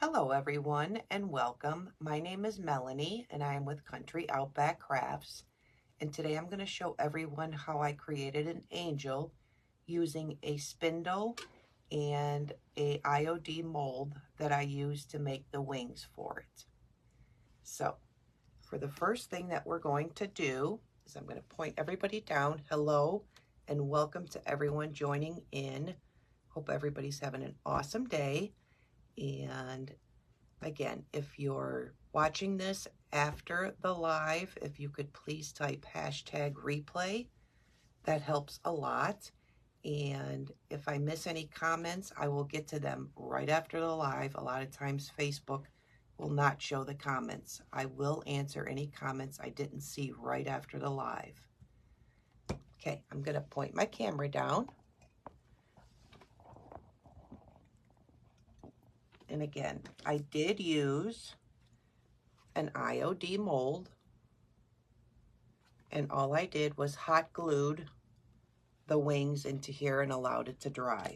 Hello everyone and welcome. My name is Melanie and I am with Country Outback Crafts, and today I'm going to show everyone how I created an angel using a spindle and a IOD mold that I used to make the wings for it. So for the first thing that we're going to do is I'm going to point everybody down. Hello and welcome to everyone joining in. Hope everybody's having an awesome day. And again, if you're watching this after the live, if you could please type #replay, that helps a lot. And if I miss any comments, I will get to them right after the live. A lot of times Facebook will not show the comments. I will answer any comments I didn't see right after the live. Okay, I'm going to point my camera down. And again, I did use an IOD mold, and all I did was hot glued the wings into here and allowed it to dry.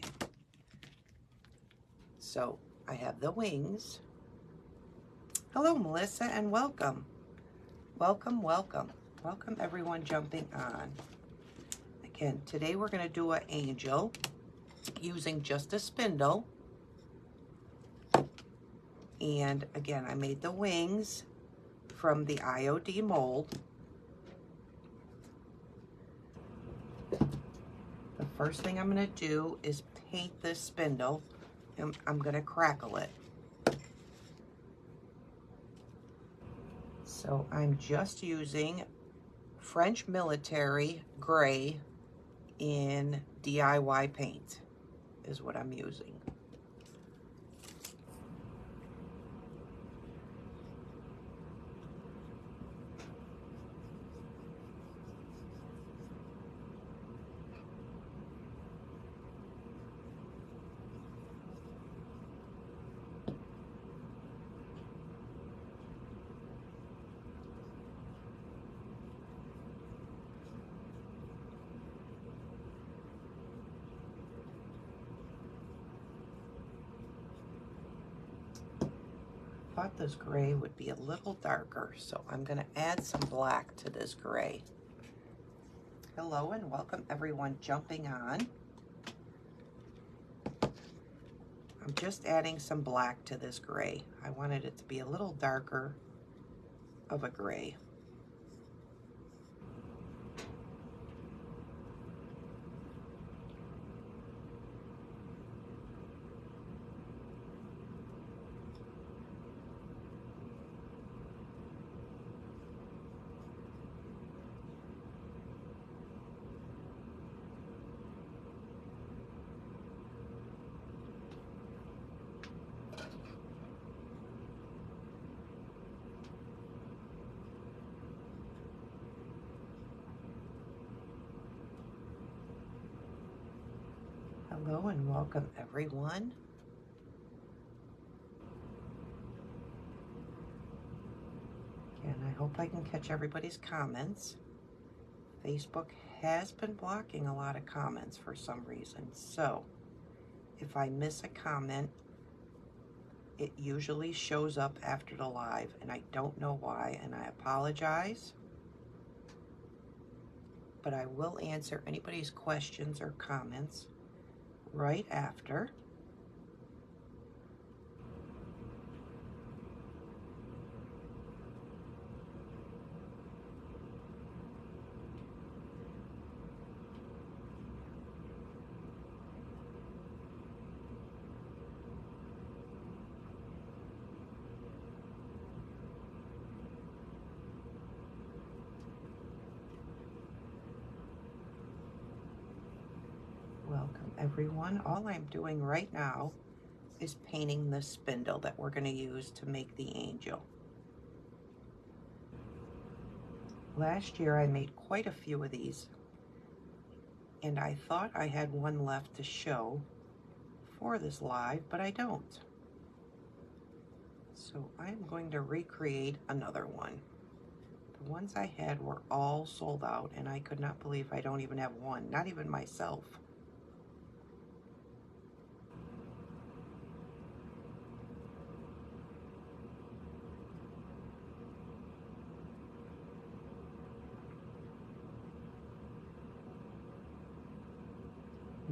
So I have the wings. Hello Melissa and welcome. Welcome, welcome. Welcome everyone jumping on. Again, today we're going to do an angel using just a spindle. And again, I made the wings from the IOD mold. The first thing I'm going to do is paint this spindle, and I'm going to crackle it. So I'm just using French military gray in DIY paint is what I'm using. Thought this gray would be a little darker, so I'm going to add some black to this gray. Hello and welcome everyone jumping on. I'm just adding some black to this gray. I wanted it to be a little darker of a gray. Hello and welcome everyone. Again, I hope I can catch everybody's comments. Facebook has been blocking a lot of comments for some reason, so if I miss a comment, it usually shows up after the live, and I don't know why, and I apologize. But I will answer anybody's questions or comments right after. Welcome everyone. All I'm doing right now is painting the spindle that we're going to use to make the angel. Last year I made quite a few of these, and I thought I had one left to show for this live, but I don't. So I'm going to recreate another one. The ones I had were all sold out, and I could not believe I don't even have one, not even myself.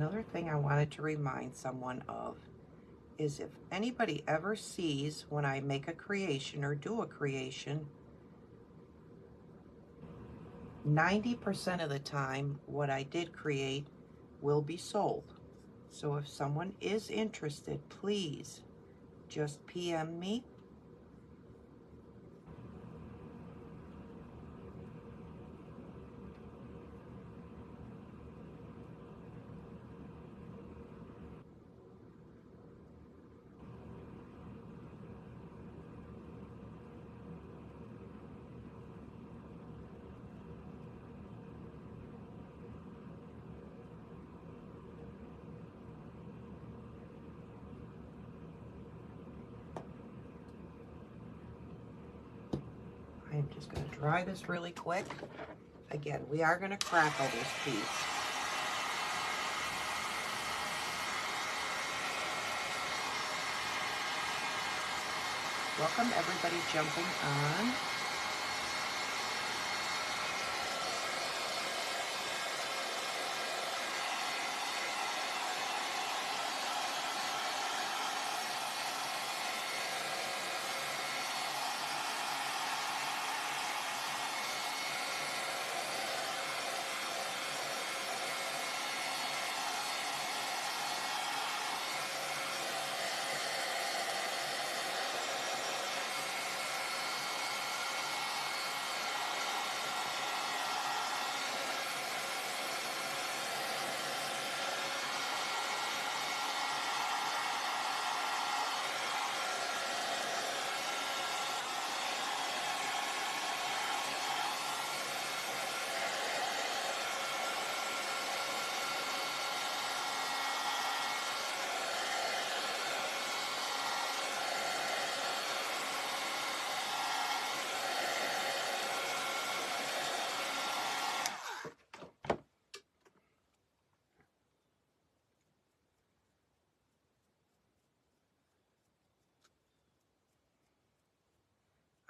Another thing I wanted to remind someone of is if anybody ever sees when I make a creation or do a creation, 90% of the time what I did create will be sold. So if someone is interested, please just PM me. I'm just going to dry this really quick. Again, we are going to crackle this piece. Welcome everybody jumping on.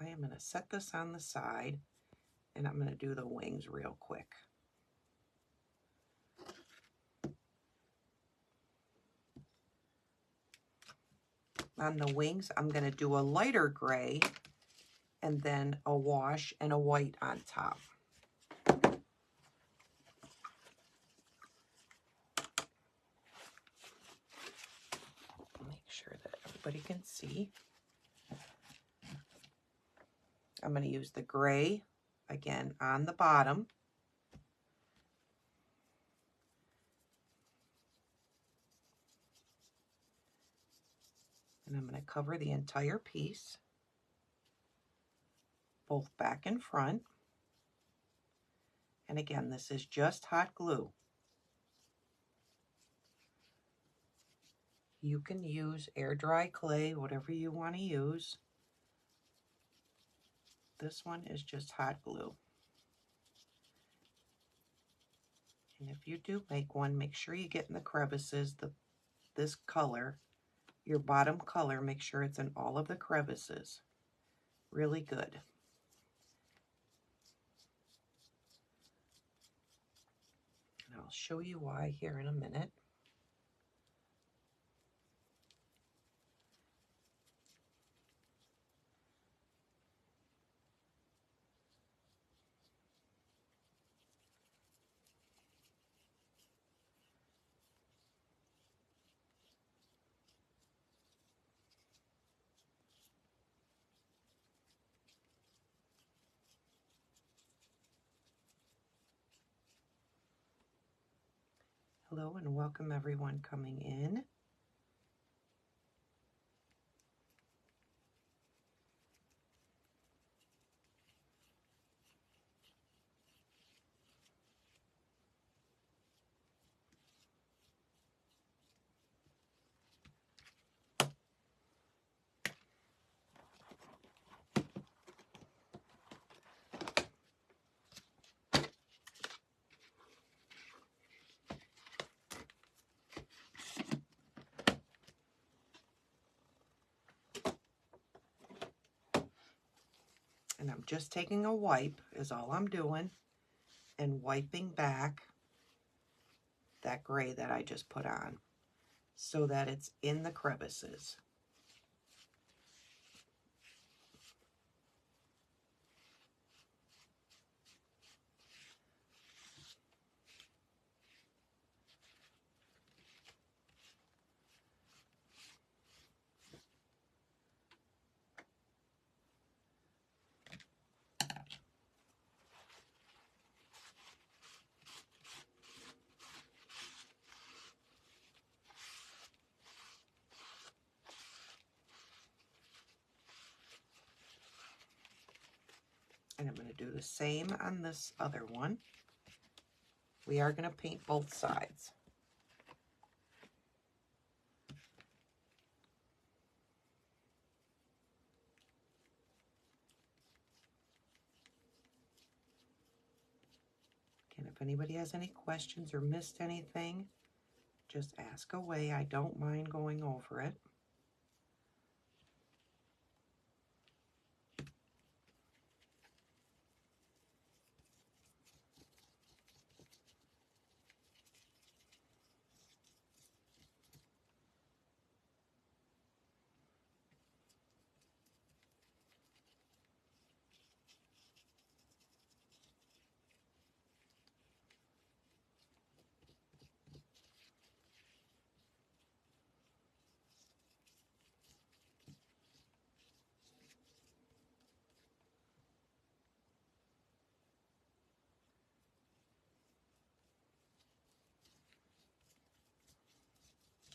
I am going to set this on the side and I'm going to do the wings real quick. On the wings, I'm going to do a lighter gray and then a wash and a white on top. Make sure that everybody can see. I'm going to use the gray again on the bottom. And I'm going to cover the entire piece, both back and front. And again, this is just hot glue. You can use air dry clay, whatever you want to use. This one is just hot glue. And if you do make one, make sure you get in the crevices, this color, your bottom color, make sure it's in all of the crevices. Really good. And I'll show you why here in a minute. Hello and welcome everyone coming in. And I'm just taking a wipe is all I'm doing and wiping back that gray that I just put on, so that it's in the crevices. And I'm going to do the same on this other one. We are going to paint both sides. Again, if anybody has any questions or missed anything, just ask away. I don't mind going over it.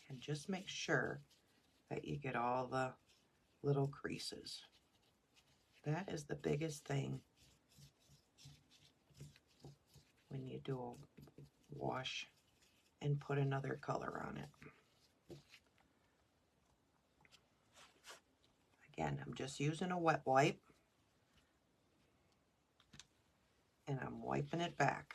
And just make sure that you get all the little creases. That is the biggest thing when you do a wash and put another color on it. Again, I'm just using a wet wipe, and I'm wiping it back.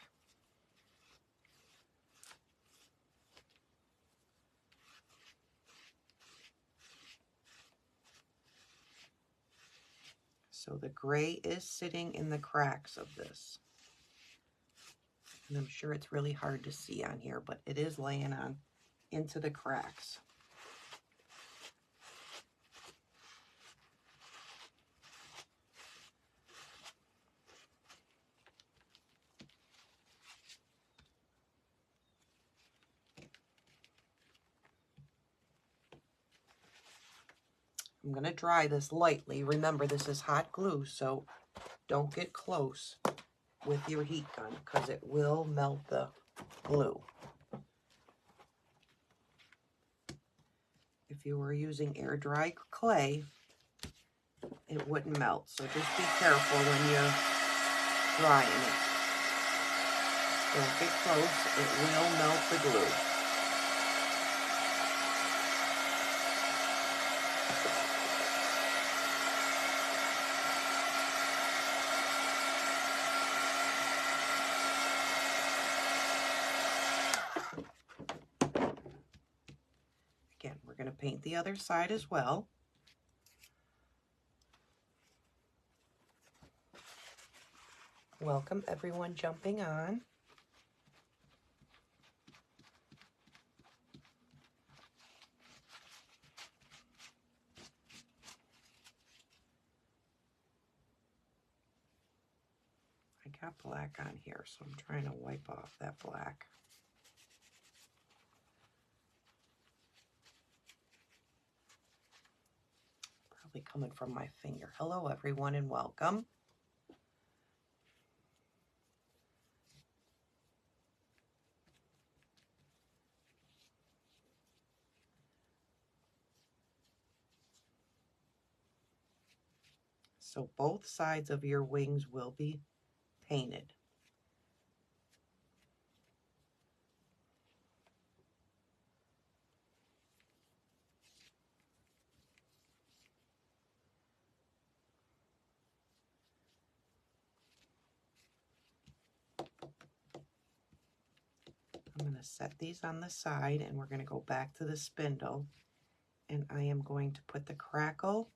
So the gray is sitting in the cracks of this. And I'm sure it's really hard to see on here, but it is laying on into the cracks. I'm going to dry this lightly. Remember, this is hot glue, so don't get close with your heat gun because it will melt the glue. If you were using air dry clay, it wouldn't melt, so just be careful when you're drying it. Don't get close, it will melt the glue. Again, we're going to paint the other side as well. Welcome everyone jumping on. I got black on here, so I'm trying to wipe off that black. Probably coming from my finger. Hello everyone and welcome. So both sides of your wings will be painted. I'm going to set these on the side and we're going to go back to the spindle, and I am going to put the crackle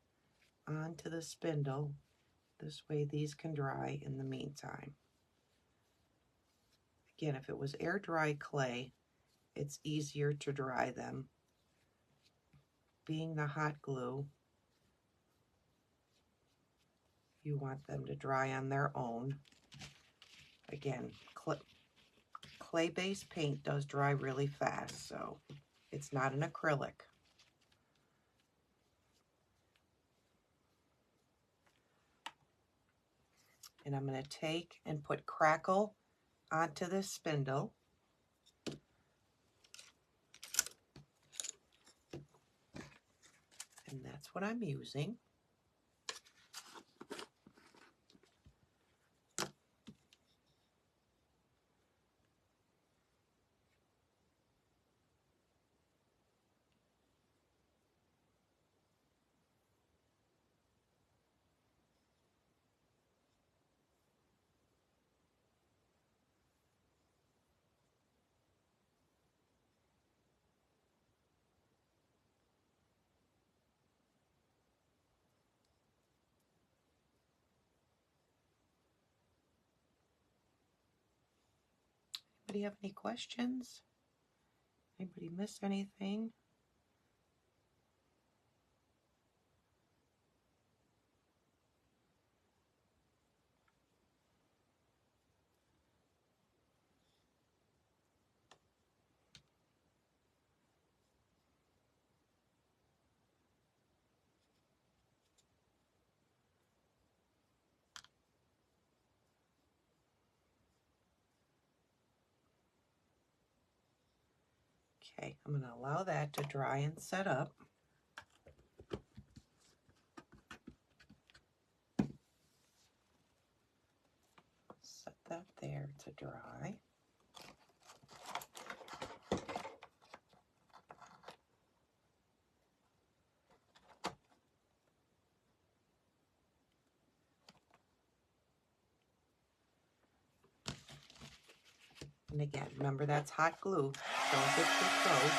onto the spindle. This way these can dry in the meantime. Again, if it was air dry clay, it's easier to dry them. Being the hot glue, you want them to dry on their own. Again, clay-based paint does dry really fast, so it's not an acrylic. And I'm going to take and put crackle onto this spindle. And that's what I'm using. Anybody have any questions? Anybody miss anything? Okay, I'm going to allow that to dry and set up. Set that there to dry. And again, remember that's hot glue. Don't get too close.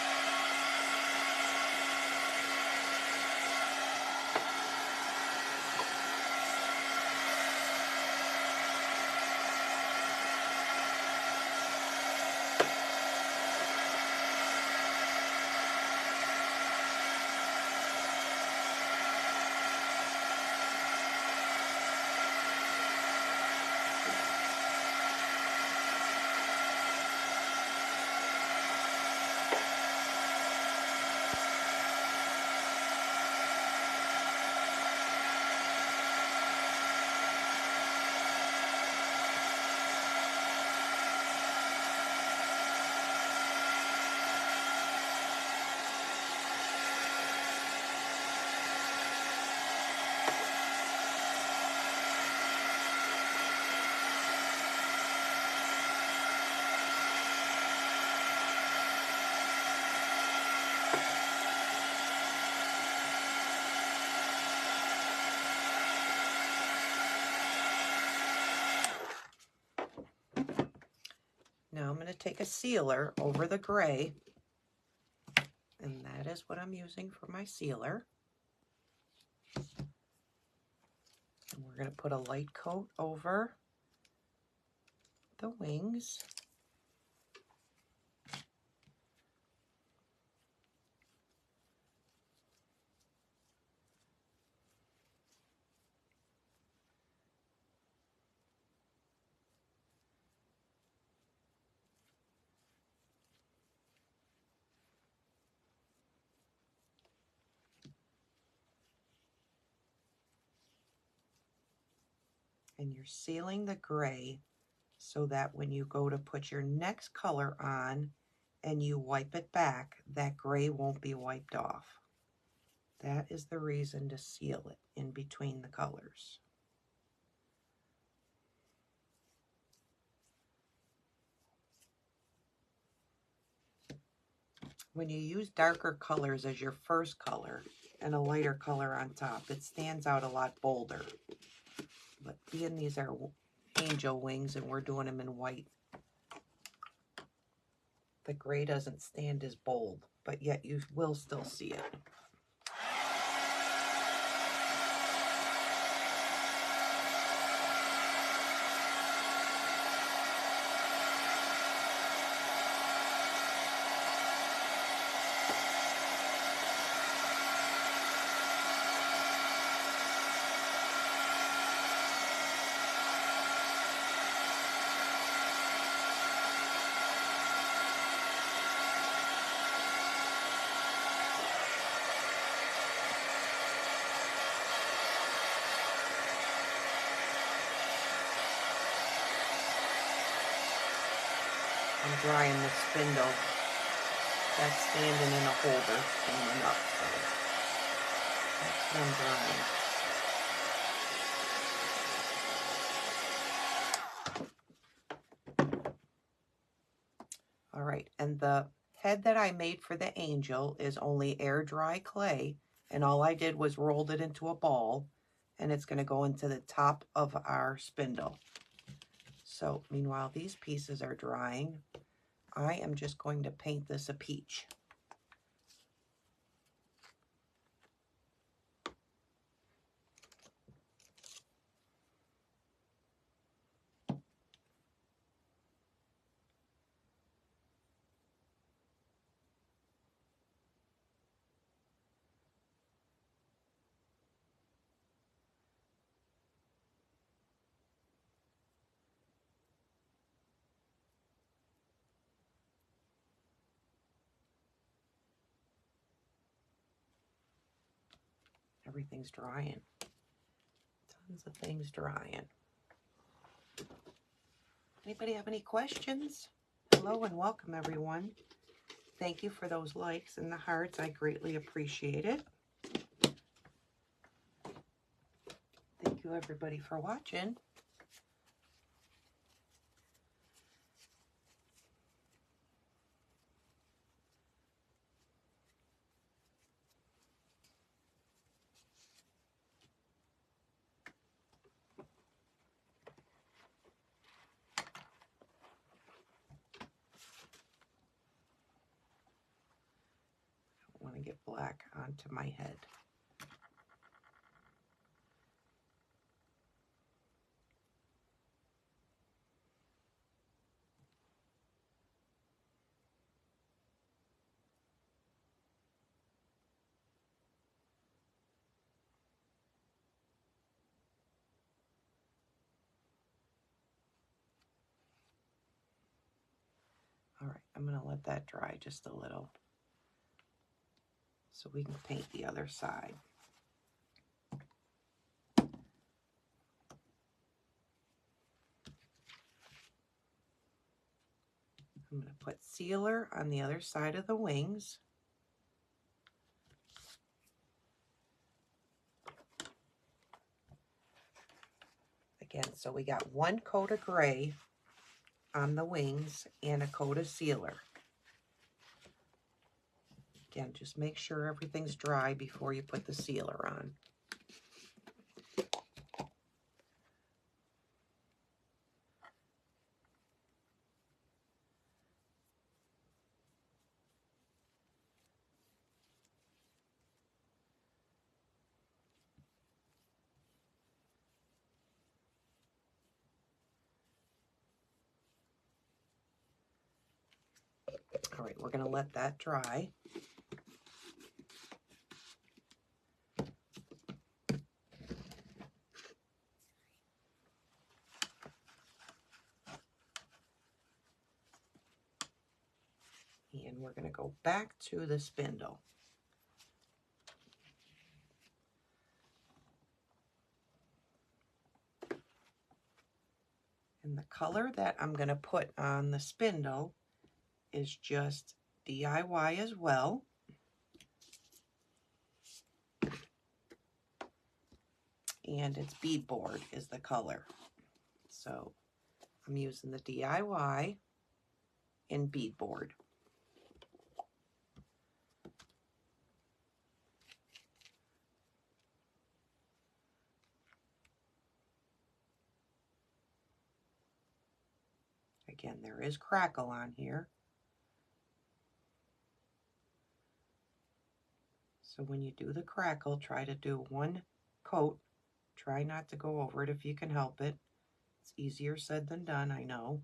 Now I'm going to take a sealer over the gray, and that is what I'm using for my sealer. And we're going to put a light coat over the wings. And you're sealing the gray so that when you go to put your next color on and you wipe it back, that gray won't be wiped off. That is the reason to seal it in between the colors. When you use darker colors as your first color and a lighter color on top, it stands out a lot bolder. But being these are angel wings and we're doing them in white, the gray doesn't stand as bold, but yet you will still see it. I'm drying the spindle that's standing in a holder, hanging up, so that's what I'm drying. All right, and the head that I made for the angel is only air dry clay, and all I did was rolled it into a ball, and it's going to go into the top of our spindle. So meanwhile these pieces are drying, I am just going to paint this a peach. Everything's drying. Tons of things drying. Anybody have any questions? Hello and welcome, everyone. Thank you for those likes and the hearts. I greatly appreciate it. Thank you, everybody, for watching. I want to get black onto my head. All right, I'm going to let that dry just a little so we can paint the other side. I'm going to put sealer on the other side of the wings. Again, so we got one coat of gray on the wings and a coat of sealer. Again, just make sure everything's dry before you put the sealer on. All right, we're going to let that dry. And we're going to go back to the spindle. And the color that I'm going to put on the spindle is just DIY as well. And it's beadboard is the color. So I'm using the DIY in beadboard. Again, there is crackle on here. So when you do the crackle, try to do one coat. Try not to go over it if you can help it. It's easier said than done, I know.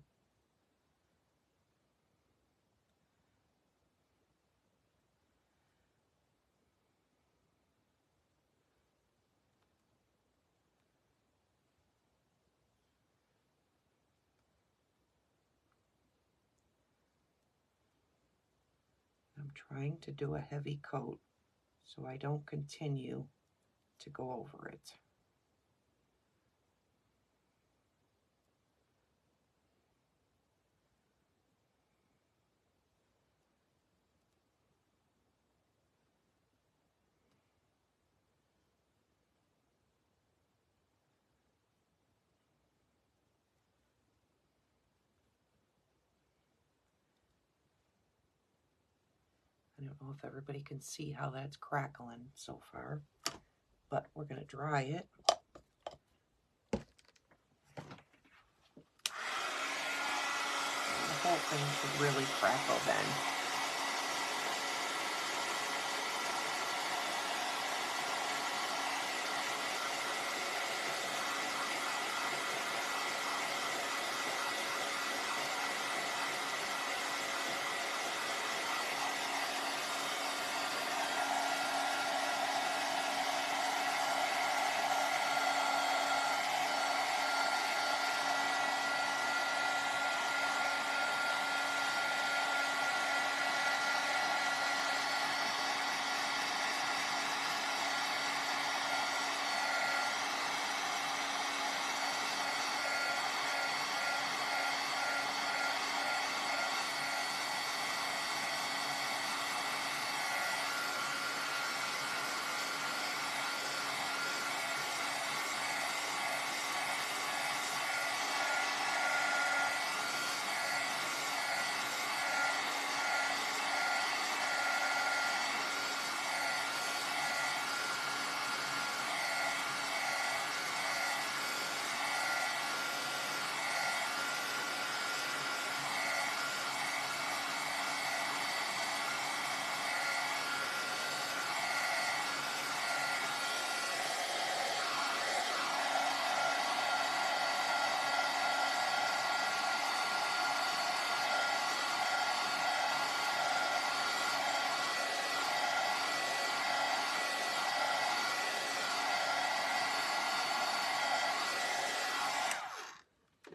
I'm trying to do a heavy coat so I don't continue to go over it. don't know if everybody can see how that's crackling so far, but we're going to dry it. The whole thing should really crackle then.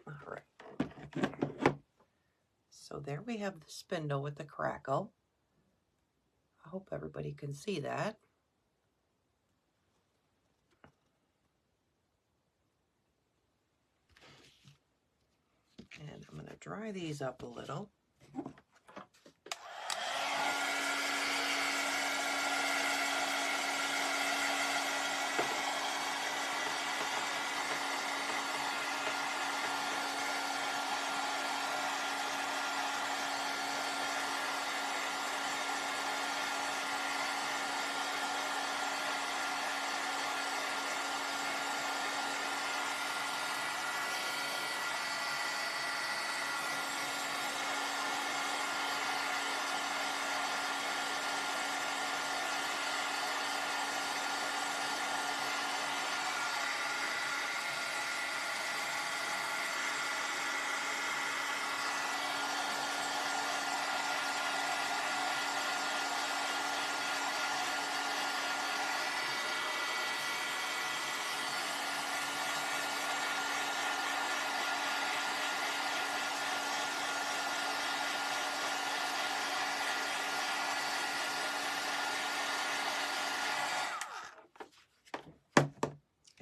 All right. So there we have the spindle with the crackle. I hope everybody can see that. And I'm going to dry these up a little.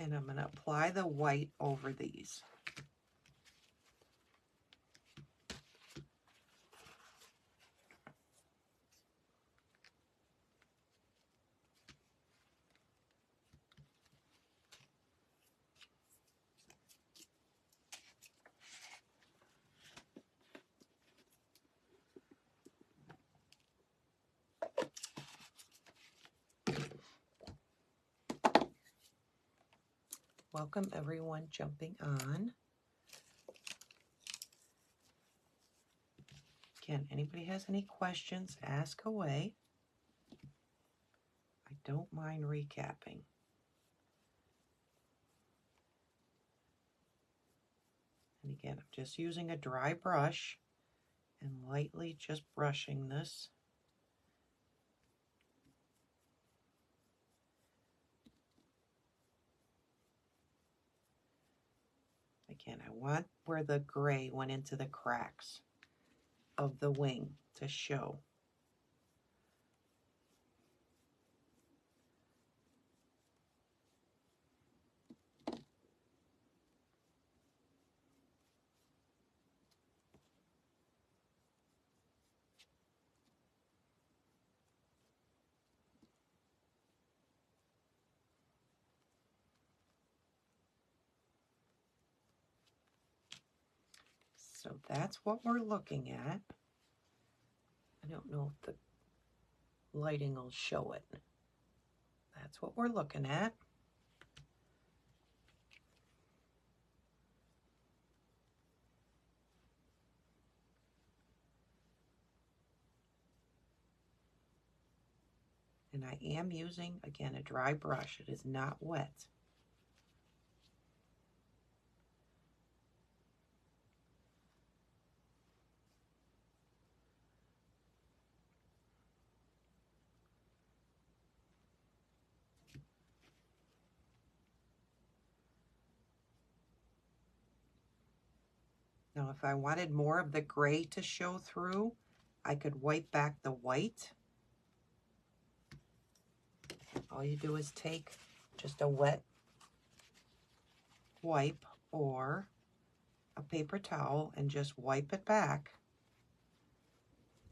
And I'm going to apply the white over these. Welcome everyone jumping on. Again, anybody has any questions, ask away. I don't mind recapping. And again, I'm just using a dry brush and lightly just brushing this. Again, I want where the gray went into the cracks of the wing to show. So that's what we're looking at. I don't know if the lighting will show it. That's what we're looking at. And I am using, again, a dry brush. It is not wet. Now, if I wanted more of the gray to show through, I could wipe back the white. All you do is take just a wet wipe or a paper towel and just wipe it back,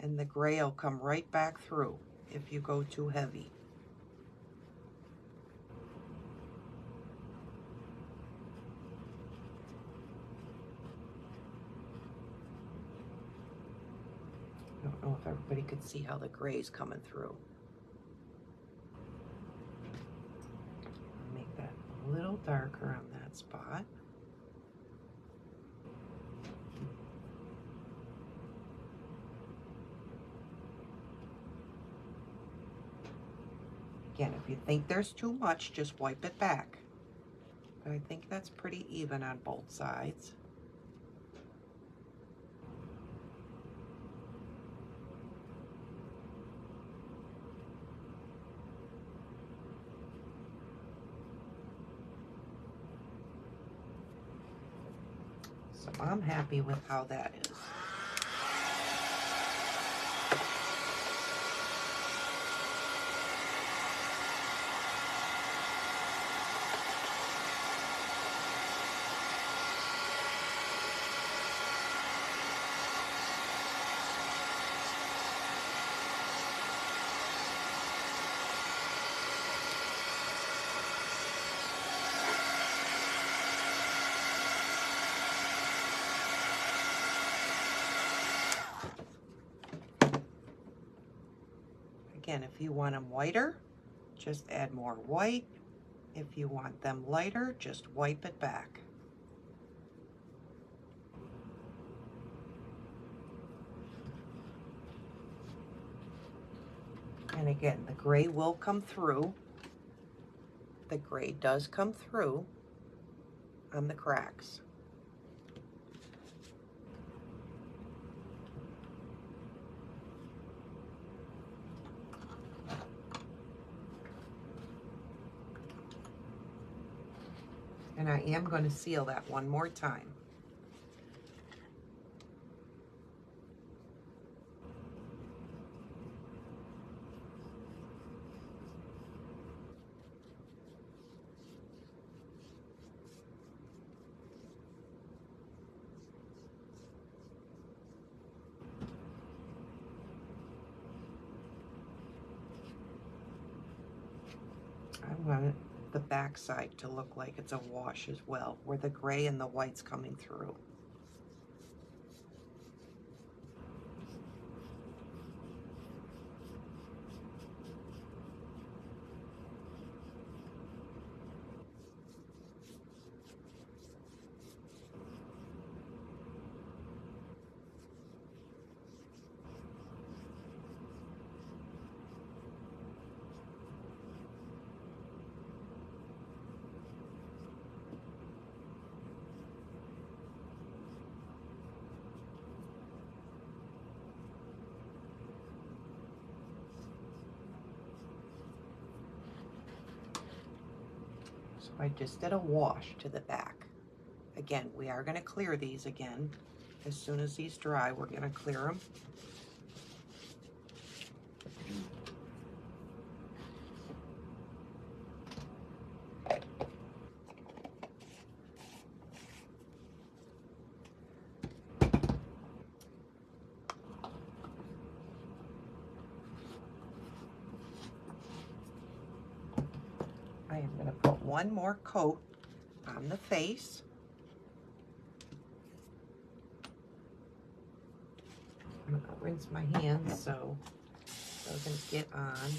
and the gray will come right back through if you go too heavy. I don't know if everybody could see how the gray is coming through. Make that a little darker on that spot. Again, if you think there's too much, just wipe it back. But I think that's pretty even on both sides. So I'm happy with how that is. Again, if you want them whiter, just add more white. If you want them lighter, just wipe it back. And again, the gray will come through. The gray does come through on the cracks. And I am going to seal that one more time. I want the back side to look like it's a wash as well, where the gray and the white's coming through. So I just did a wash to the back. Again, we are going to clear these again. As soon as these dry, we're going to clear them. I am going to put one more coat on the face. I'm going to rinse my hands so So we're going to get on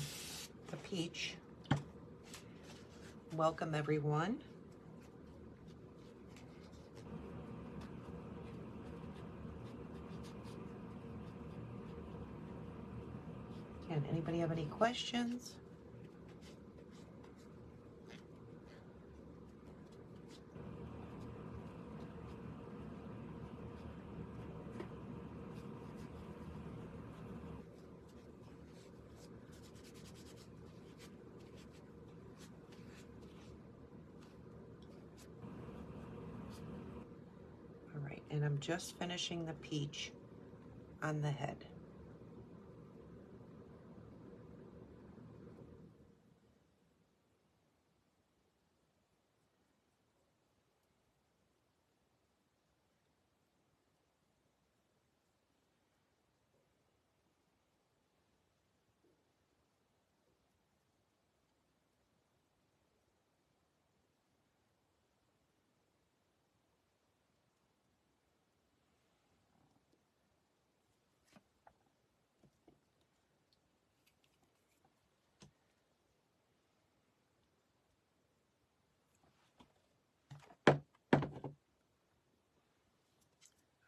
the peach. Welcome everyone. Again, anybody have any questions? All right, and I'm just finishing the peach on the head.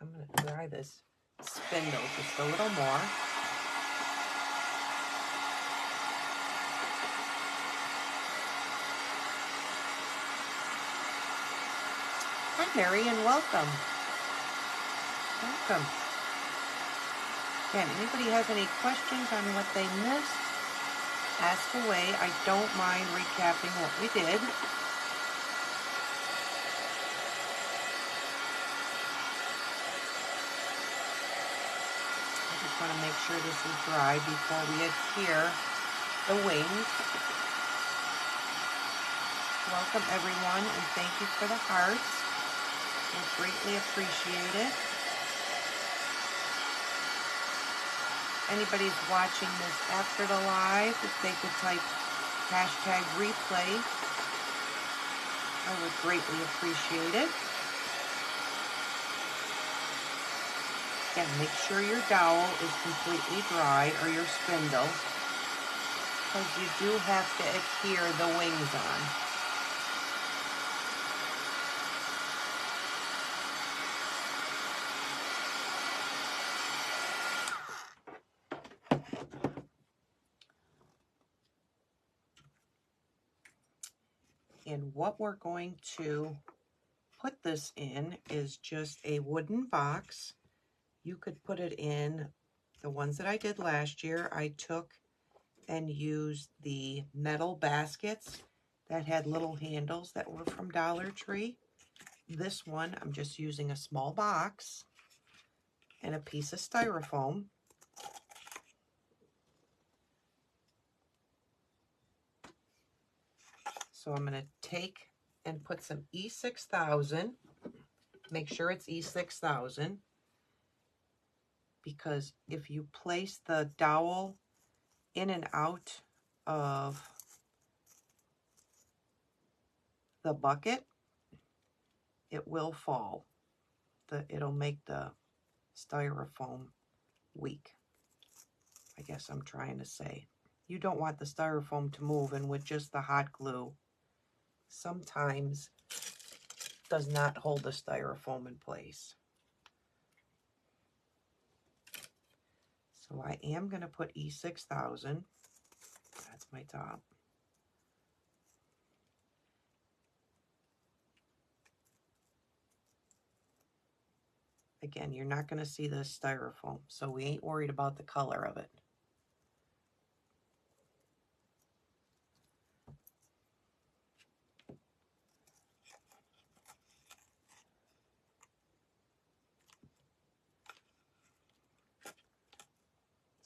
I'm going to dry this spindle just a little more. Hi, Mary, and welcome. Welcome. Again, anybody has any questions on what they missed, ask away. I don't mind recapping what we did. I just want to make sure this is dry before we adhere the wings. Welcome everyone, and thank you for the hearts. I greatly appreciate it. Anybody's watching this after the live, if they could type #replay, I would greatly appreciate it. Again, make sure your dowel is completely dry, or your spindle, because you do have to adhere the wings on. And what we're going to put this in is just a wooden box. You could put it in the ones that I did last year. I took and used the metal baskets that had little handles that were from Dollar Tree. This one, I'm just using a small box and a piece of styrofoam. So I'm going to take and put some E6000. Make sure it's E6000, because if you place the dowel in and out of the bucket, it will fall. It'll make the styrofoam weak, I guess I'm trying to say. You don't want the styrofoam to move, and with just the hot glue, sometimes does not hold the styrofoam in place. So I am going to put E6000. That's my top. Again, you're not going to see the styrofoam, so we ain't worried about the color of it.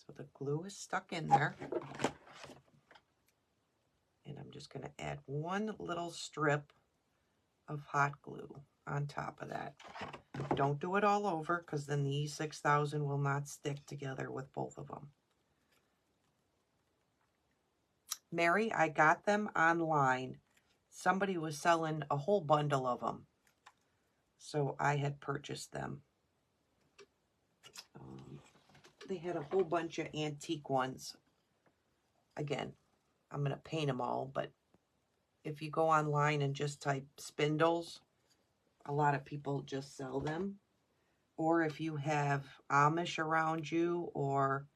So the glue is stuck in there. And I'm just going to add one little strip of hot glue on top of that. Don't do it all over, because then the E6000 will not stick together with both of them. Mary, I got them online. Somebody was selling a whole bundle of them, so I had purchased them. They had a whole bunch of antique ones Again, I'm going to paint them all, but if you go online and just type spindles, a lot of people just sell them. Or if you have Amish around you, or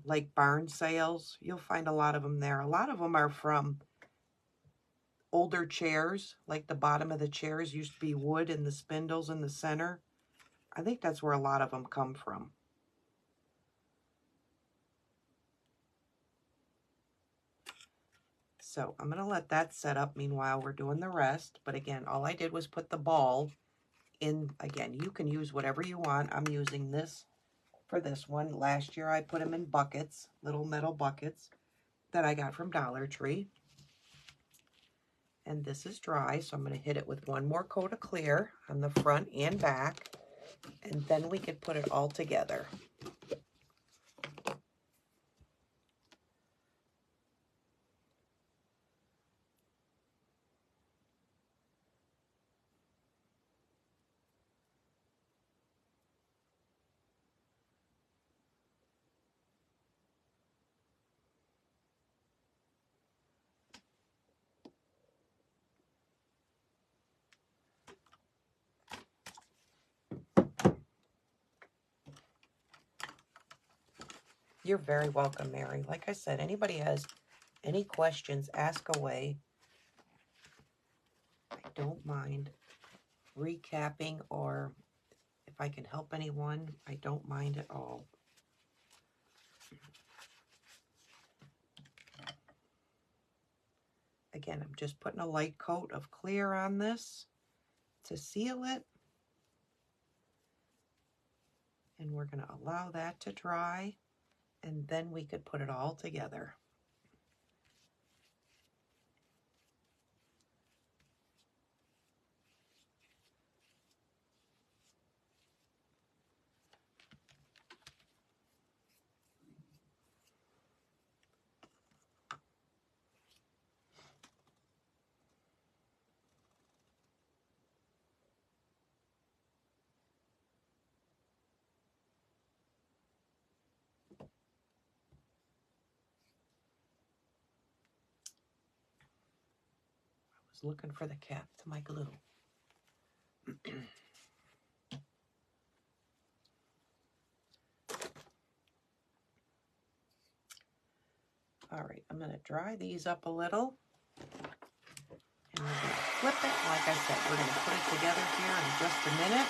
like barn sales, you'll find a lot of them there. A lot of them are from older chairs, like the bottom of the chairs used to be wood and the spindles in the center. I think that's where a lot of them come from. So I'm going to let that set up. Meanwhile, we're doing the rest. But again, all I did was put the ball in. Again, you can use whatever you want. I'm using this for this one. Last year I put them in buckets, little metal buckets that I got from Dollar Tree. And this is dry, so I'm going to hit it with one more coat of clear on the front and back. And then we could put it all together. You're very welcome, Mary. Like I said, anybody has any questions, ask away. I don't mind recapping, or if I can help anyone, I don't mind at all. Again, I'm just putting a light coat of clear on this to seal it. And we're going to allow that to dry, and then we could put it all together. Looking for the cap to my glue. All right, I'm going to dry these up a little, and we're going to flip it. Like I said, we're going to put it together here in just a minute.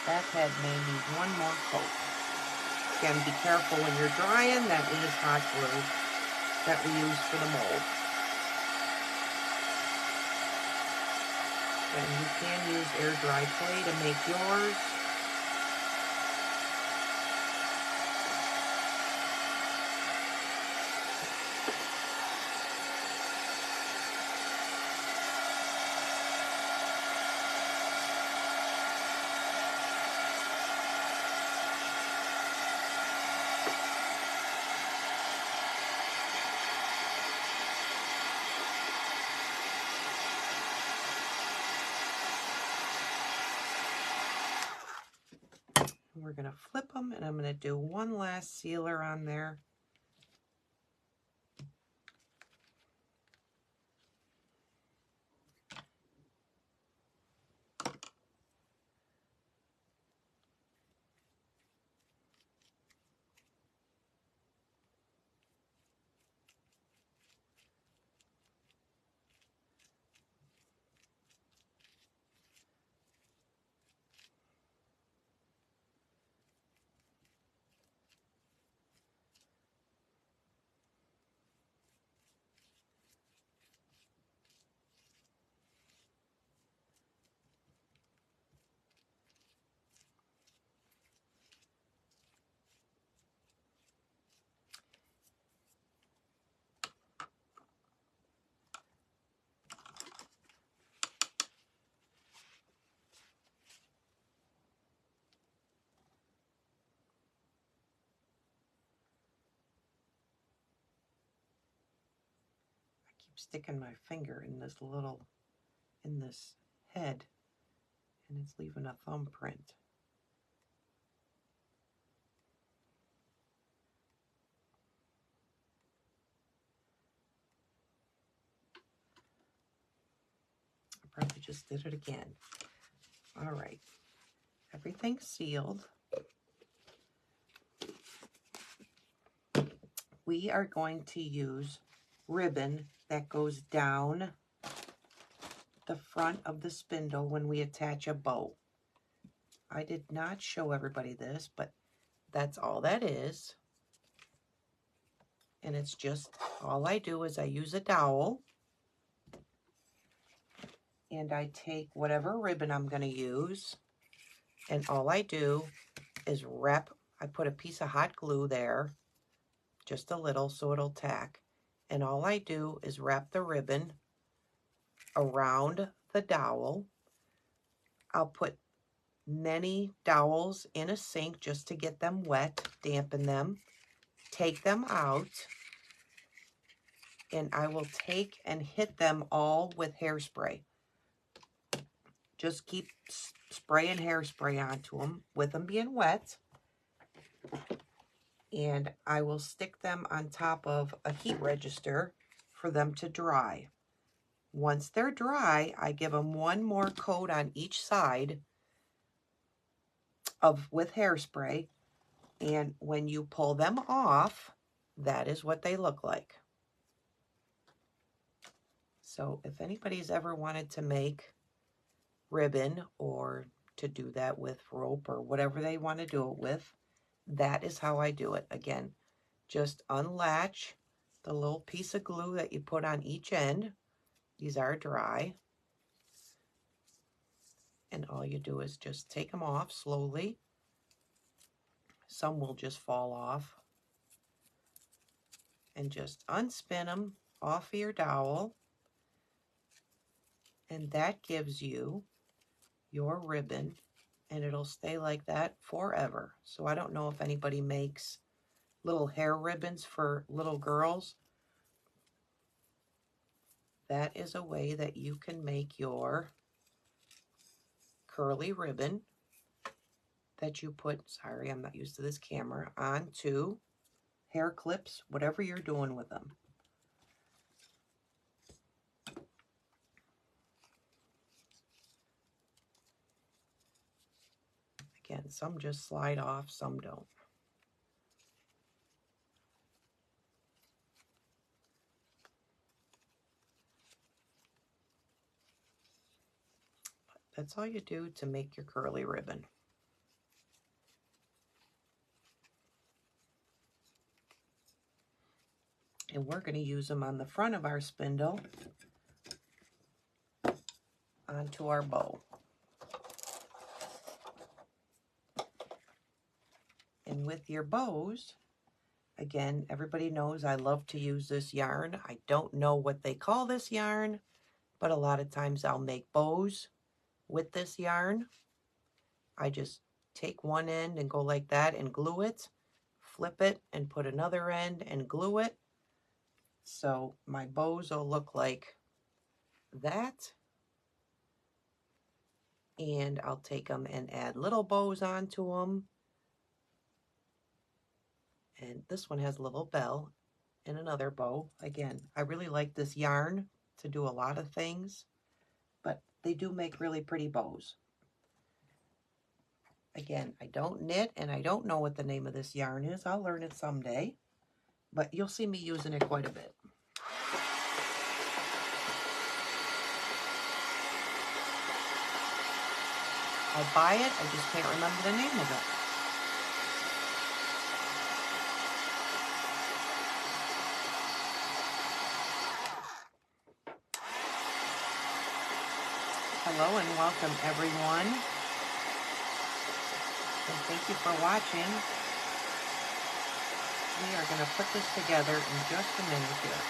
That head may need one more coat. Again, be careful when you're drying. That is hot glue that we use for the mold. And you can use air dry clay to make yours. We're going to flip them, and I'm going to do one last sealer on there. Sticking my finger in this head, and it's leaving a thumbprint. I probably just did it again. All right, everything's sealed. We are going to use ribbon that goes down the front of the spindle when we attach a bow. I did not show everybody this, but that's all that is. And it's just, all I do is I use a dowel and I take whatever ribbon I'm going to use, and all I do is wrap, I put a piece of hot glue there, just a little so it'll tack, and all I do is wrap the ribbon around the dowel. I'll put many dowels in a sink just to get them wet, dampen them, take them out, and I will take and hit them all with hairspray. Just keep spraying hairspray onto them with them being wet. And I will stick them on top of a heat register for them to dry. Once they're dry, I give them one more coat on each side with hairspray. And when you pull them off, that is what they look like. So if anybody's ever wanted to make ribbon or to do that with rope or whatever they want to do it with, that is how I do it. Again, just unlatch the little piece of glue that you put on each end. These are dry. And all you do is just take them off slowly. Some will just fall off. And just unspin them off of your dowel. And that gives you your ribbon, and it'll stay like that forever. So I don't know if anybody makes little hair ribbons for little girls. That is a way that you can make your curly ribbon that you put, sorry, I'm not used to this camera, onto hair clips, whatever you're doing with them. Again, some just slide off, some don't. But that's all you do to make your curly ribbon. And we're going to use them on the front of our spindle onto our bow. And with your bows, again, everybody knows I love to use this yarn. I don't know what they call this yarn, but a lot of times I'll make bows with this yarn. I just take one end and go like that and glue it, flip it and put another end and glue it. So my bows will look like that. And I'll take them and add little bows onto them. And this one has a little bell and another bow. Again, I really like this yarn to do a lot of things, but they do make really pretty bows. Again, I don't knit and I don't know what the name of this yarn is. I'll learn it someday, but you'll see me using it quite a bit. I buy it, I just can't remember the name of it. Hello and welcome everyone. And thank you for watching. We are going to put this together in just a minute here.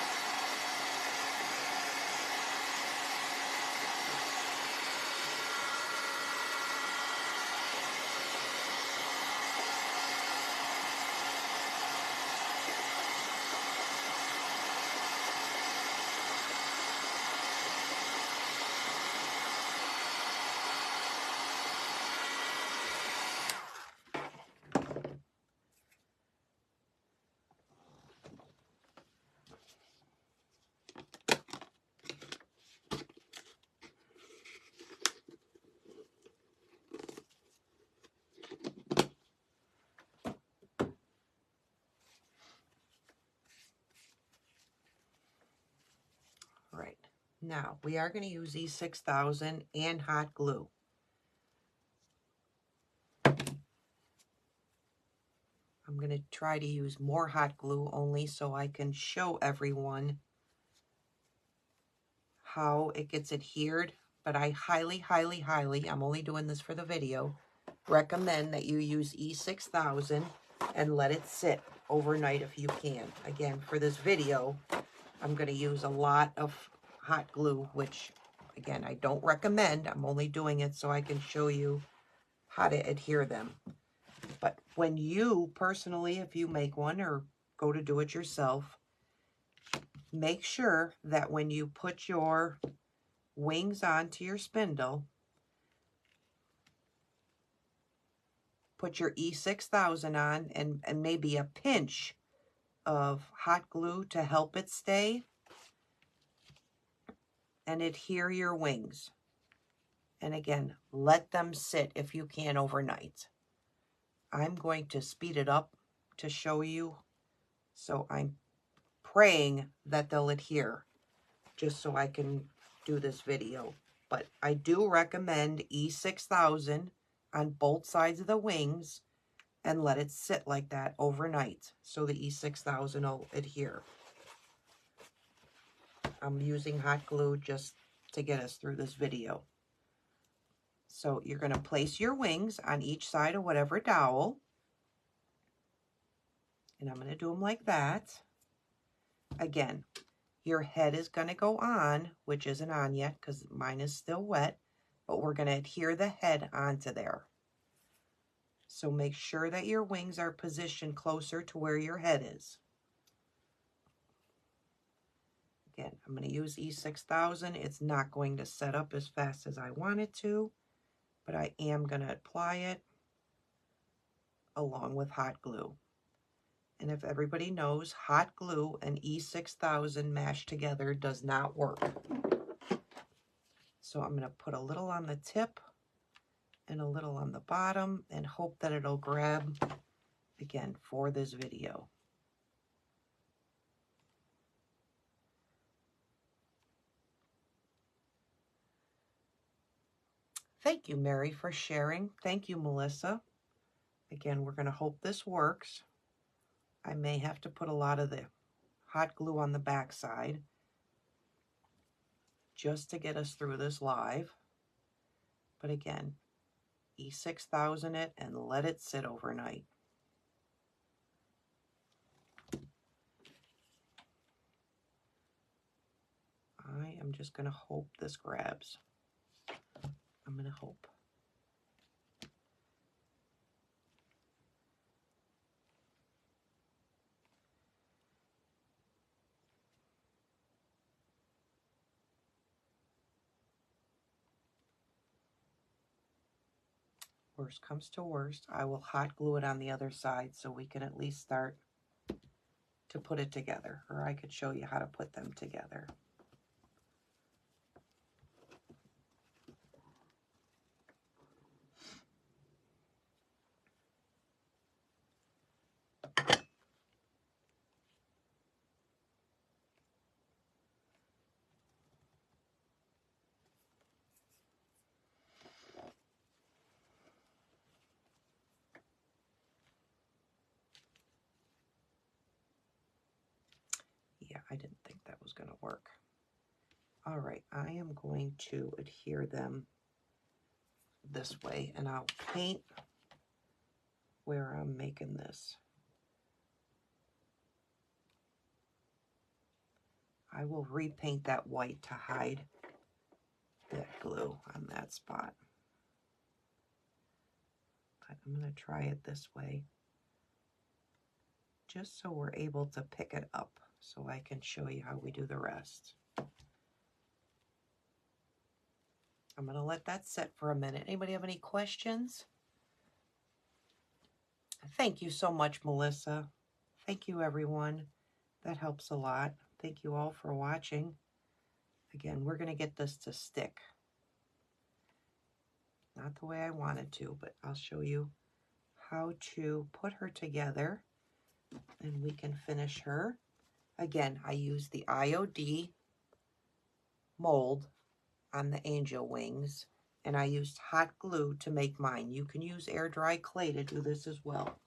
Now, we are going to use E6000 and hot glue. I'm going to try to use more hot glue only so I can show everyone how it gets adhered. But I highly, highly, highly, I'm only doing this for the video, recommend that you use E6000 and let it sit overnight if you can. Again, for this video, I'm going to use a lot of hot glue, which, again, I don't recommend. I'm only doing it so I can show you how to adhere them. But when you, personally, if you make one or go to do it yourself, make sure that when you put your wings onto your spindle, put your E6000 on and maybe a pinch of hot glue to help it stay and adhere your wings. And again, let them sit if you can overnight. I'm going to speed it up to show you, so I'm praying that they'll adhere just so I can do this video. But I do recommend E6000 on both sides of the wings and let it sit like that overnight so the E6000 will adhere. I'm using hot glue just to get us through this video. So you're going to place your wings on each side of whatever dowel. And I'm going to do them like that. Again, your head is going to go on, which isn't on yet because mine is still wet, but we're going to adhere the head onto there. So make sure that your wings are positioned closer to where your head is. Again, I'm going to use E6000. It's not going to set up as fast as I want it to, but I am going to apply it along with hot glue. And if everybody knows, hot glue and E6000 mashed together does not work. So I'm going to put a little on the tip and a little on the bottom and hope that it'll grab, again, for this video. Thank you, Mary, for sharing. Thank you, Melissa. Again, we're going to hope this works. I may have to put a lot of the hot glue on the back side just to get us through this live. But again, E6000 it and let it sit overnight. I am just going to hope this grabs. I'm going to hope. Worst comes to worst, I will hot glue it on the other side so we can at least start to put it together, or I could show you how to put them together. Yeah, I didn't think that was going to work. All right, I am going to adhere them this way, and I'll paint where I'm making this. I will repaint that white to hide that glue on that spot. But I'm going to try it this way, just so we're able to pick it up, so I can show you how we do the rest. I'm going to let that set for a minute. Anybody have any questions? Thank you so much, Melissa. Thank you, everyone. That helps a lot. Thank you all for watching. Again, we're going to get this to stick. Not the way I wanted to, but I'll show you how to put her together and we can finish her. Again, I use the IOD mold on the angel wings, and I used hot glue to make mine. You can use air dry clay to do this as well.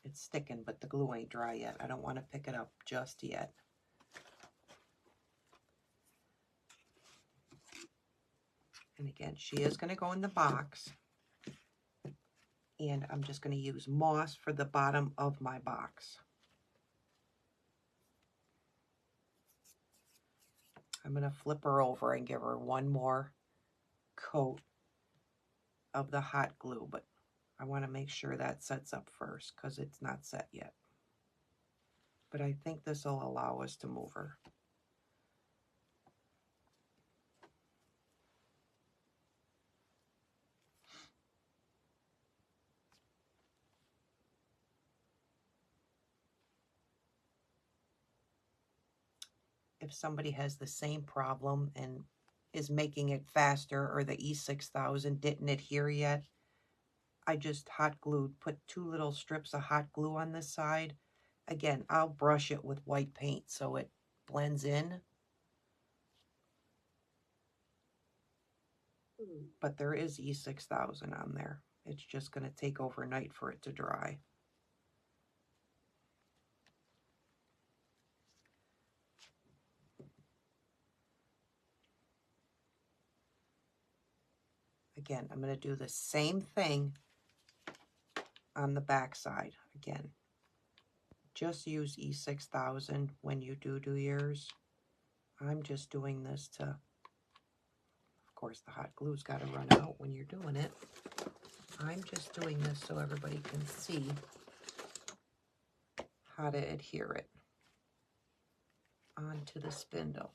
It's sticking, but the glue ain't dry yet. I don't want to pick it up just yet. And again, she is going to go in the box. And I'm just going to use moss for the bottom of my box. I'm going to flip her over and give her one more coat of the hot glue, but I want to make sure that sets up first because it's not set yet. But I think this will allow us to move her. If somebody has the same problem and is making it faster, or the E6000 didn't adhere yet, I just hot glued, put 2 little strips of hot glue on this side. Again, I'll brush it with white paint so it blends in. But there is E6000 on there. It's just going to take overnight for it to dry. Again, I'm going to do the same thing on the back side. Again, just use E6000 when you do yours. I'm just doing this to, of course, the hot glue's got to run out when you're doing it. I'm just doing this so everybody can see how to adhere it onto the spindle.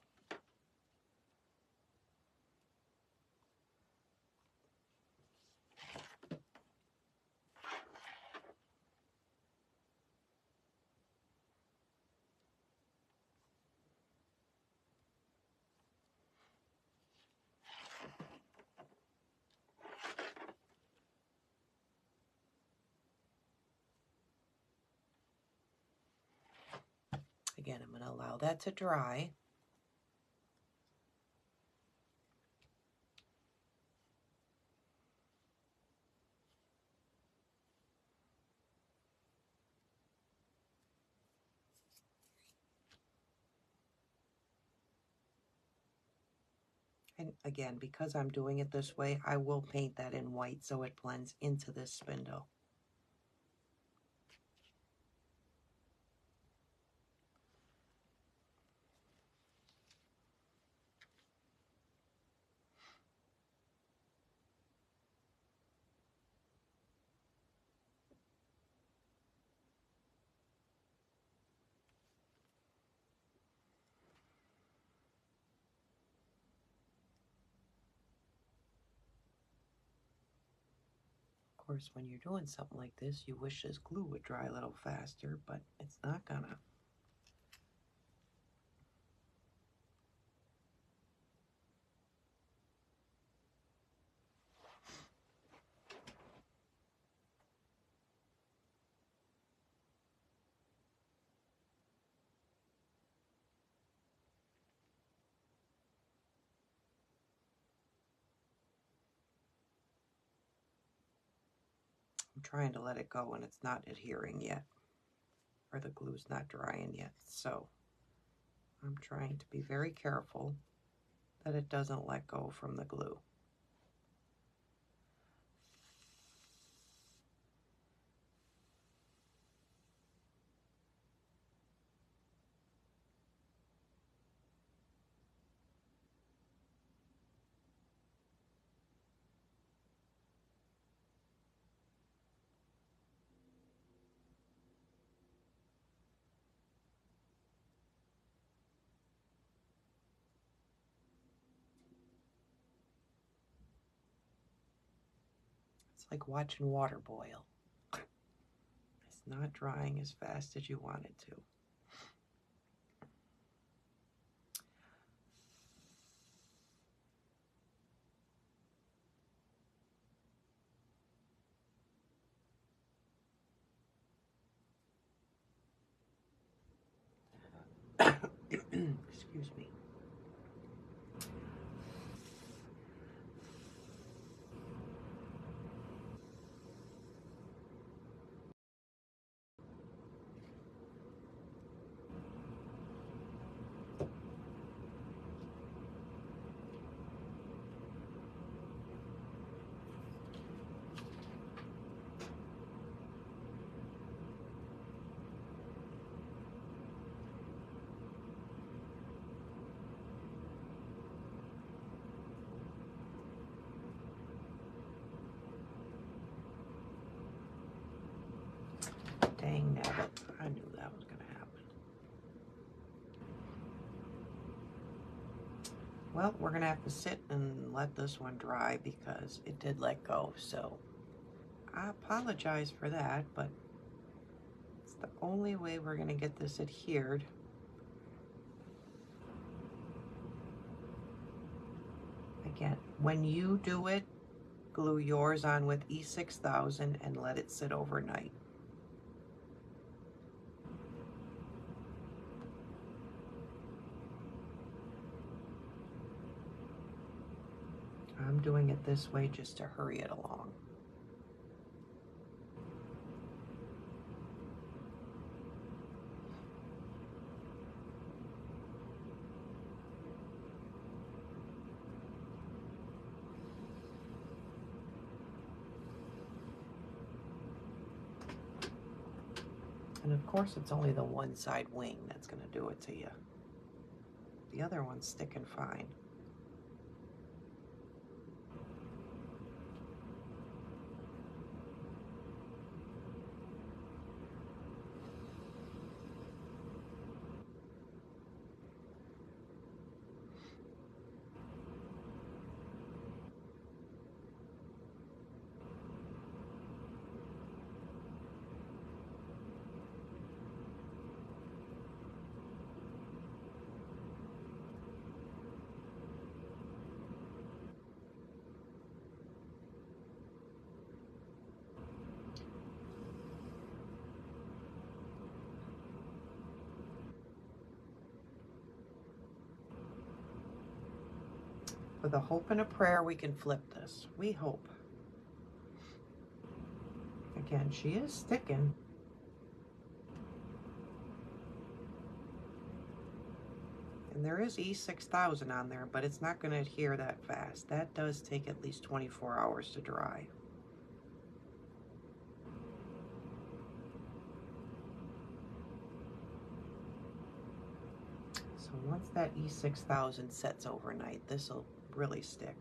Again, I'm going to allow that to dry. And again, because I'm doing it this way, I will paint that in white so it blends into this spindle. Of course, when you're doing something like this, you wish this glue would dry a little faster, but it's not gonna. I'm trying to let it go and it's not adhering yet, or the glue's not drying yet. So I'm trying to be very careful that it doesn't let go from the glue. like watching water boil. It's not drying as fast as you want it to. Excuse me. Dang nabbit. I knew that was going to happen. Well, we're going to have to sit and let this one dry because it did let go. So I apologize for that, but it's the only way we're going to get this adhered. Again, when you do it, glue yours on with E6000 and let it sit overnight. I'm doing it this way just to hurry it along. And of course, it's only the one side wing that's going to do it to you. The other one's sticking fine. With a hope and a prayer, we can flip this. We hope. Again, she is sticking. And there is E6000 on there, but it's not going to adhere that fast. That does take at least 24 hours to dry. So once that E6000 sets overnight, this will really stick.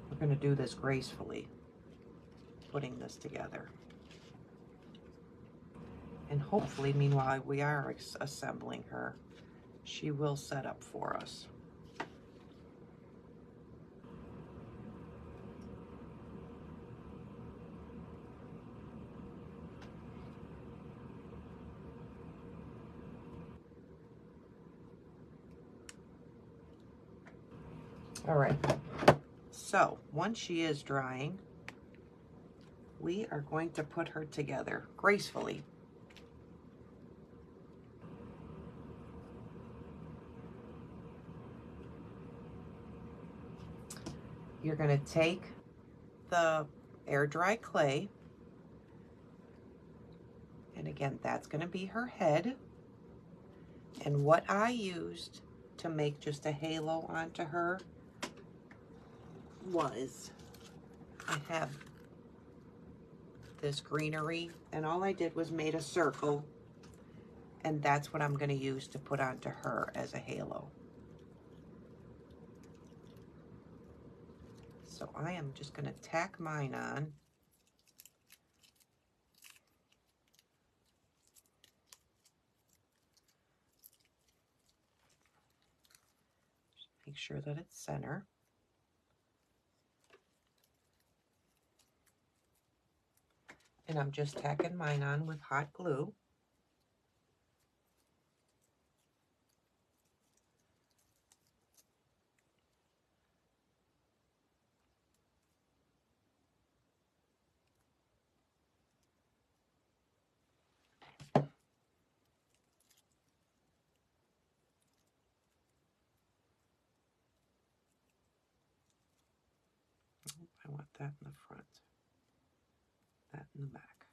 We're going to do this gracefully, putting this together. And hopefully, meanwhile, we are assembling her, she will set up for us. All right, so once she is drying, we are going to put her together gracefully. You're going to take the air dry clay, and again, that's going to be her head. And what I used to make just a halo onto her was, I have this greenery, and all I did was made a circle, and that's what I'm going to use to put onto her as a halo. So I am just going to tack mine on. Just make sure that it's center. And I'm just tacking mine on with hot glue. I want that in the front, that in the back.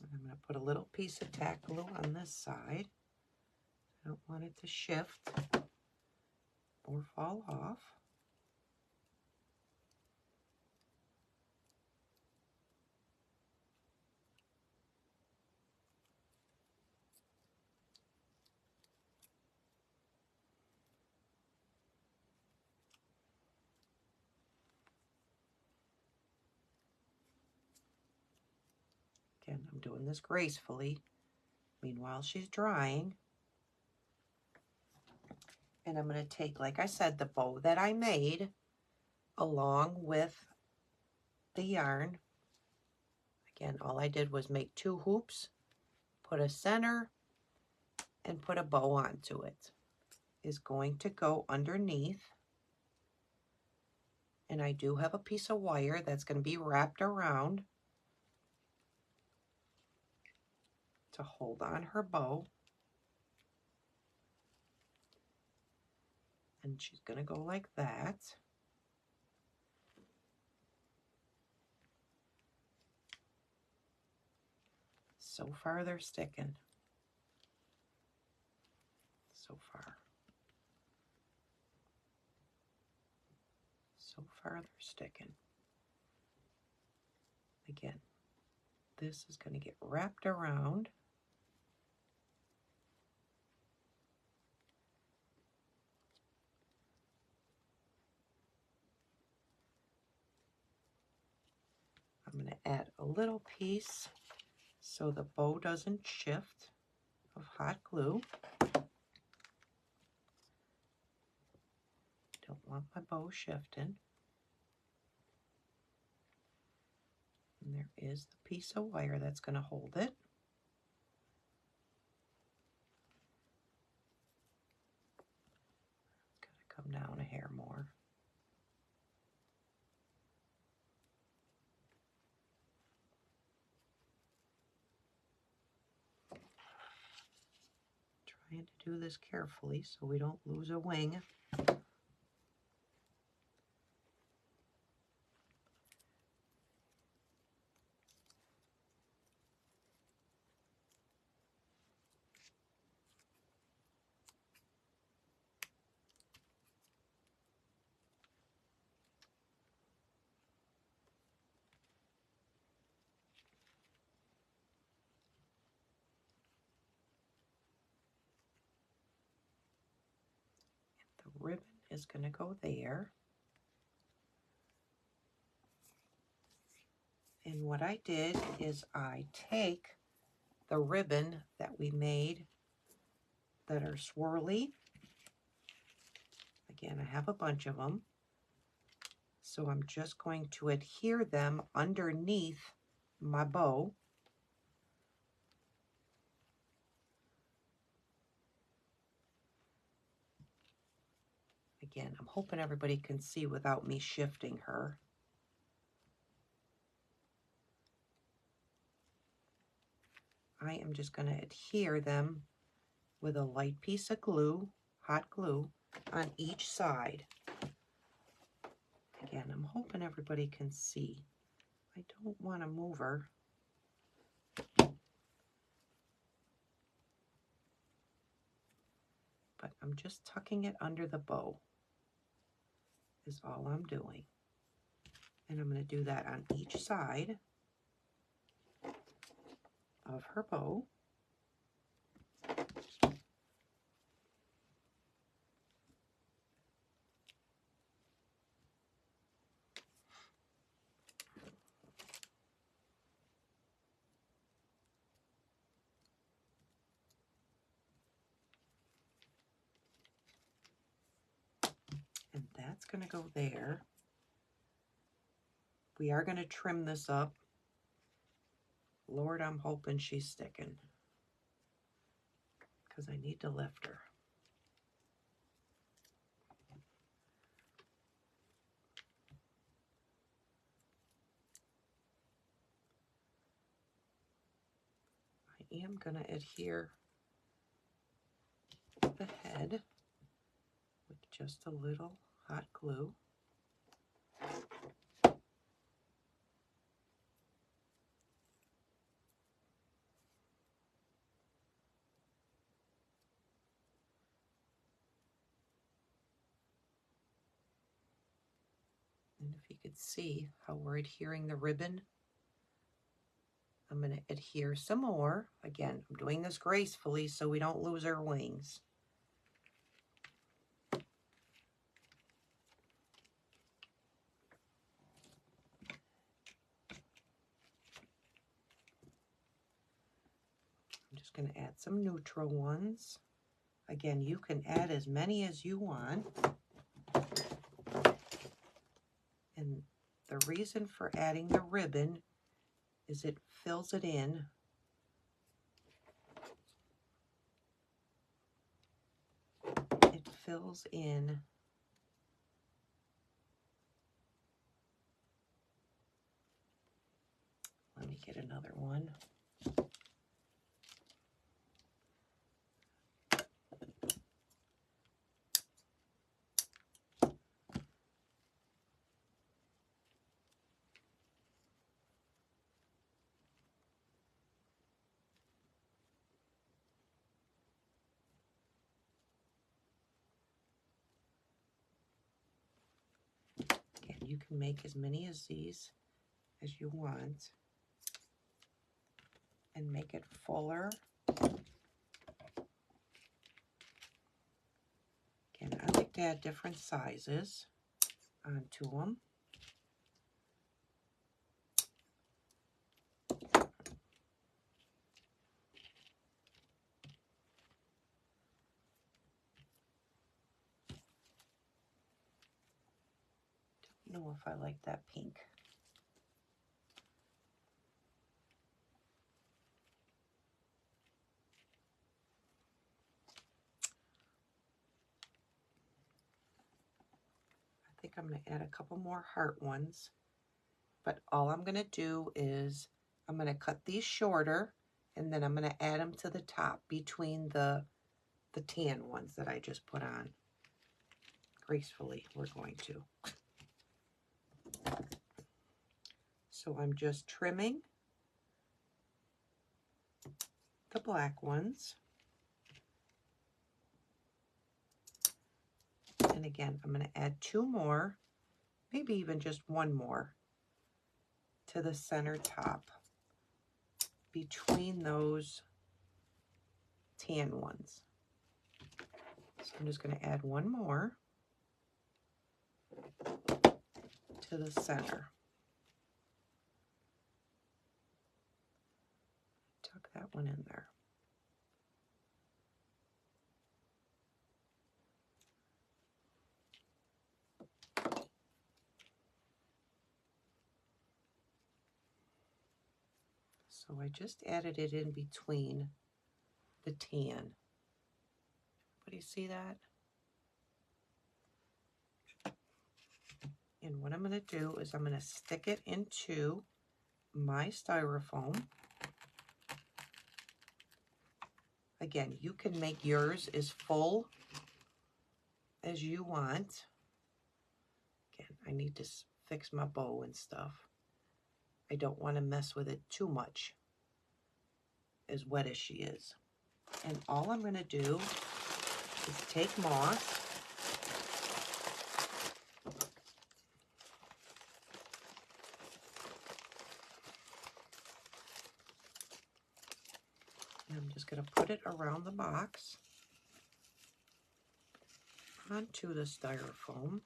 And I'm going to put a little piece of tack glue on this side. I don't want it to shift or fall off. Again, I'm doing this gracefully. Meanwhile, she's drying. And I'm going to take, like I said, the bow that I made along with the yarn. Again, all I did was make 2 hoops, put a center, and put a bow onto it. Is going to go underneath. And I do have a piece of wire that's going to be wrapped around to hold on her bow. And she's going to go like that. So far they're sticking. So far. So far they're sticking. Again, this is going to get wrapped around. I'm going to add a little piece so the bow doesn't shift of hot glue. Don't want my bow shifting. And there is the piece of wire that's going to hold it. It's going to come down a hair more. Trying to do this carefully so we don't lose a wing. The ribbon is going to go there. And what I did is I take the ribbon that we made that are swirly. Again, I have a bunch of them. So I'm just going to adhere them underneath my bow. Again, I'm hoping everybody can see without me shifting her. I am just going to adhere them with a light piece of glue, hot glue, on each side. Again, I'm hoping everybody can see. I don't want to move her. But I'm just tucking it under the bow is all I'm doing. And I'm going to do that on each side. of her bow. And that's going to go there. We are going to trim this up. Lord, I'm hoping she's sticking, because I need to lift her. I am going to adhere the head with just a little hot glue. And if you could see how we're adhering the ribbon, I'm going to adhere some more. Again, I'm doing this gracefully so we don't lose our wings. I'm just going to add some neutral ones. Again, you can add as many as you want. And the reason for adding the ribbon is it fills it in. It fills in let me get another one. Again, you can make as many as these as you want and make it fuller. Again, I like to add different sizes onto them. Don't know if I like that pink. I think I'm going to add a couple more heart ones, but all I'm going to do is I'm going to cut these shorter, and then I'm going to add them to the top between the tan ones that I just put on. Gracefully, we're going to. So I'm just trimming the black ones. And again, I'm going to add 2 more, maybe even just 1 more to the center top between those tan ones. So I'm just going to add 1 more to the center. Tuck that one in there. So I just added it in between the tan. Everybody see that? And what I'm going to do is I'm going to stick it into my styrofoam. Again, you can make yours as full as you want. Again, I need to fix my bow and stuff. I don't want to mess with it too much, as wet as she is. And all I'm going to do is take moss, put it around the box onto the styrofoam.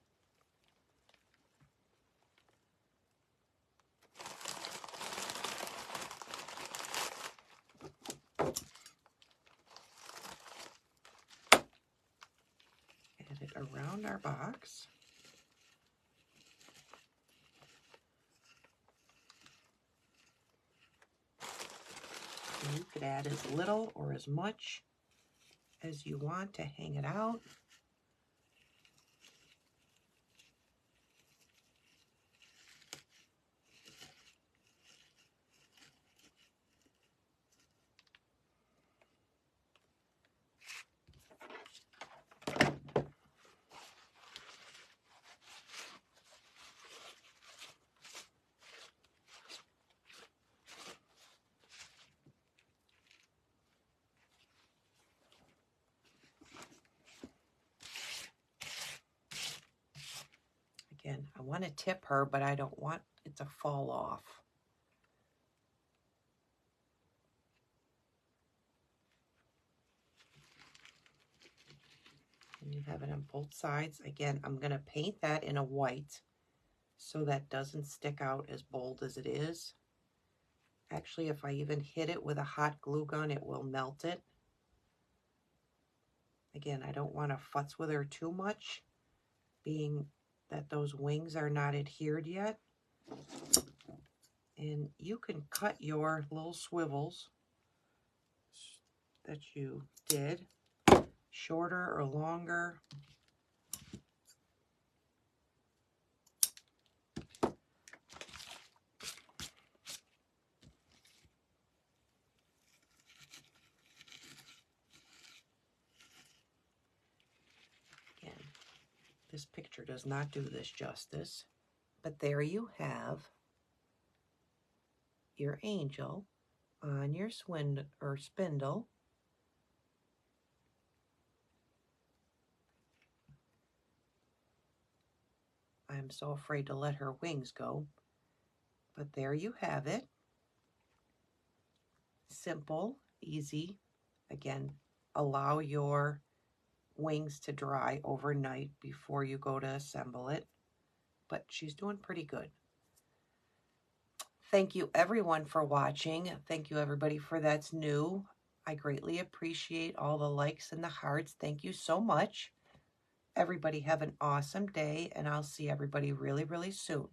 Add it around our box. And you could add as little or as much as you want to hang it out. Again, I want to tip her, but I don't want it to fall off. And you have it on both sides. Again, I'm going to paint that in a white so that doesn't stick out as bold as it is. Actually, if I even hit it with a hot glue gun, it will melt it. Again, I don't want to futz with her too much, being that those wings are not adhered yet. And you can cut your little swivels that you did shorter or longer. Again, this picture does not do this justice, but there you have your angel on your spindle. I'm so afraid to let her wings go, but there you have it. Simple, easy. Again, allow your wings to dry overnight before you go to assemble it, but she's doing pretty good. Thank you everyone for watching. Thank you everybody for that's new. I greatly appreciate all the likes and the hearts. Thank you so much. Everybody have an awesome day, and I'll see everybody really, really soon.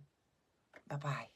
Bye-bye.